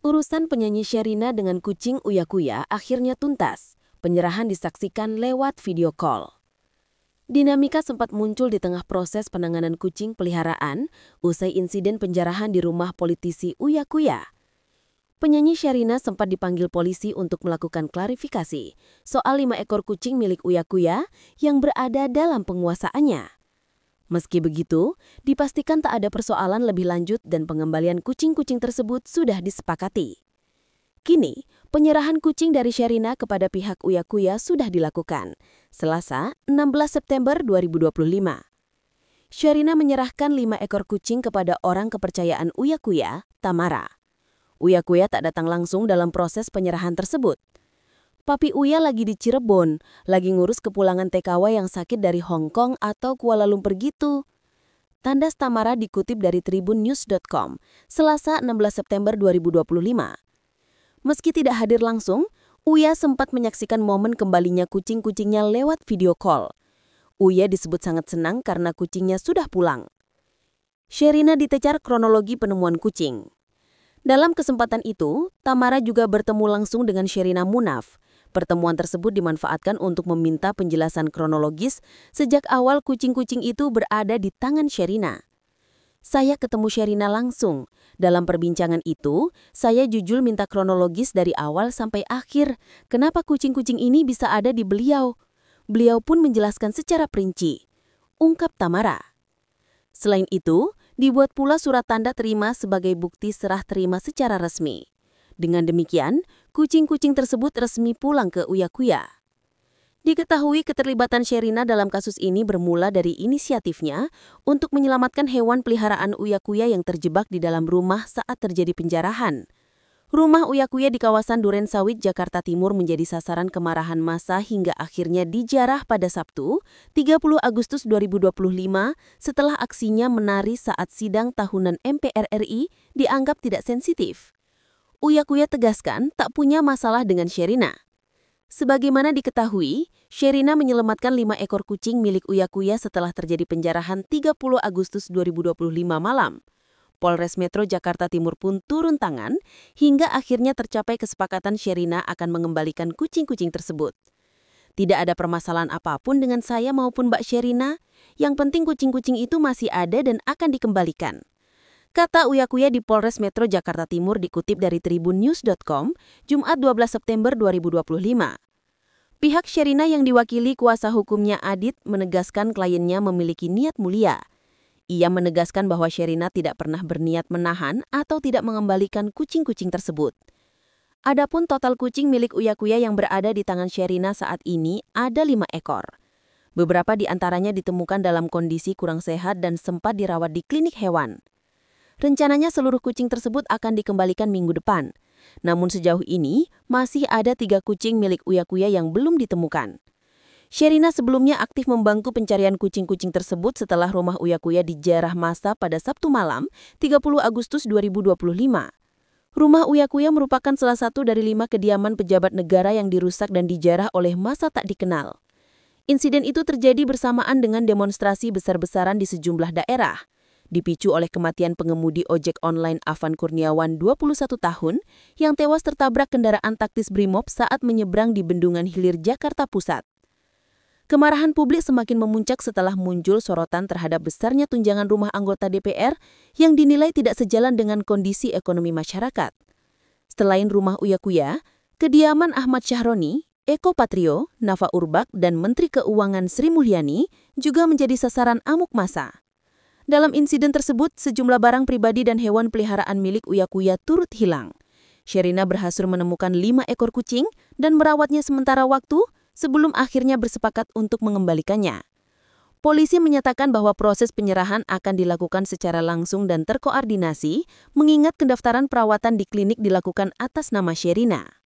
Urusan penyanyi Sherina dengan kucing Uya-Kuya akhirnya tuntas. Penyerahan disaksikan lewat video call. Dinamika sempat muncul di tengah proses penanganan kucing peliharaan usai insiden penjarahan di rumah politisi Uya-Kuya. Penyanyi Sherina sempat dipanggil polisi untuk melakukan klarifikasi soal 5 ekor kucing milik Uya-Kuya yang berada dalam penguasaannya. Meski begitu, dipastikan tak ada persoalan lebih lanjut dan pengembalian kucing-kucing tersebut sudah disepakati. Kini, penyerahan kucing dari Sherina kepada pihak Uya-Kuya sudah dilakukan, Selasa, 16 September 2025. Sherina menyerahkan 5 ekor kucing kepada orang kepercayaan Uya-Kuya, Tamara. Uya-Kuya tak datang langsung dalam proses penyerahan tersebut. Papi Uya lagi di Cirebon, lagi ngurus kepulangan TKW yang sakit dari Hong Kong atau Kuala Lumpur gitu. Tandas Tamara dikutip dari tribunnews.com, Selasa 16 September 2025. Meski tidak hadir langsung, Uya sempat menyaksikan momen kembalinya kucing-kucingnya lewat video call. Uya disebut sangat senang karena kucingnya sudah pulang. Sherina ditecar kronologi penemuan kucing. Dalam kesempatan itu, Tamara juga bertemu langsung dengan Sherina Munaf. Pertemuan tersebut dimanfaatkan untuk meminta penjelasan kronologis sejak awal kucing-kucing itu berada di tangan Sherina. Saya ketemu Sherina langsung. Dalam perbincangan itu, saya jujur minta kronologis dari awal sampai akhir. Kenapa kucing-kucing ini bisa ada di beliau? Beliau pun menjelaskan secara perinci, ungkap Tamara. Selain itu, dibuat pula surat tanda terima sebagai bukti serah terima secara resmi. Dengan demikian, kucing-kucing tersebut resmi pulang ke Uya-Kuya. Diketahui keterlibatan Sherina dalam kasus ini bermula dari inisiatifnya untuk menyelamatkan hewan peliharaan Uya-Kuya yang terjebak di dalam rumah saat terjadi penjarahan. Rumah Uya-Kuya di kawasan Duren Sawit, Jakarta Timur menjadi sasaran kemarahan massa hingga akhirnya dijarah pada Sabtu, 30 Agustus 2025 setelah aksinya menari saat sidang tahunan MPR RI dianggap tidak sensitif. Uya-Kuya tegaskan tak punya masalah dengan Sherina. Sebagaimana diketahui, Sherina menyelamatkan 5 ekor kucing milik Uya-Kuya setelah terjadi penjarahan 30 Agustus 2025 malam. Polres Metro Jakarta Timur pun turun tangan hingga akhirnya tercapai kesepakatan Sherina akan mengembalikan kucing-kucing tersebut. Tidak ada permasalahan apapun dengan saya maupun Mbak Sherina, yang penting kucing-kucing itu masih ada dan akan dikembalikan, kata Uya-Kuya di Polres Metro Jakarta Timur dikutip dari tribunnews.com, Jumat 12 September 2025. Pihak Sherina yang diwakili kuasa hukumnya Adit menegaskan kliennya memiliki niat mulia. Ia menegaskan bahwa Sherina tidak pernah berniat menahan atau tidak mengembalikan kucing-kucing tersebut. Adapun total kucing milik Uya-Kuya yang berada di tangan Sherina saat ini ada 5 ekor. Beberapa di antaranya ditemukan dalam kondisi kurang sehat dan sempat dirawat di klinik hewan. Rencananya seluruh kucing tersebut akan dikembalikan minggu depan. Namun sejauh ini masih ada 3 kucing milik Uya-Kuya yang belum ditemukan. Sherina sebelumnya aktif membantu pencarian kucing-kucing tersebut setelah rumah Uya-Kuya dijarah massa pada Sabtu malam, 30 Agustus 2025. Rumah Uya-Kuya merupakan salah satu dari 5 kediaman pejabat negara yang dirusak dan dijarah oleh massa tak dikenal. Insiden itu terjadi bersamaan dengan demonstrasi besar-besaran di sejumlah daerah. Dipicu oleh kematian pengemudi ojek online Afan Kurniawan 21 tahun yang tewas tertabrak kendaraan taktis Brimob saat menyeberang di Bendungan Hilir, Jakarta Pusat. Kemarahan publik semakin memuncak setelah muncul sorotan terhadap besarnya tunjangan rumah anggota DPR yang dinilai tidak sejalan dengan kondisi ekonomi masyarakat. Selain rumah Uya-Kuya, kediaman Ahmad Syahroni, Eko Patrio, Nafa Urbach, dan Menteri Keuangan Sri Mulyani juga menjadi sasaran amuk massa. Dalam insiden tersebut, sejumlah barang pribadi dan hewan peliharaan milik Uya-Kuya turut hilang. Sherina berhasil menemukan 5 ekor kucing dan merawatnya sementara waktu sebelum akhirnya bersepakat untuk mengembalikannya. Polisi menyatakan bahwa proses penyerahan akan dilakukan secara langsung dan terkoordinasi, mengingat pendaftaran perawatan di klinik dilakukan atas nama Sherina.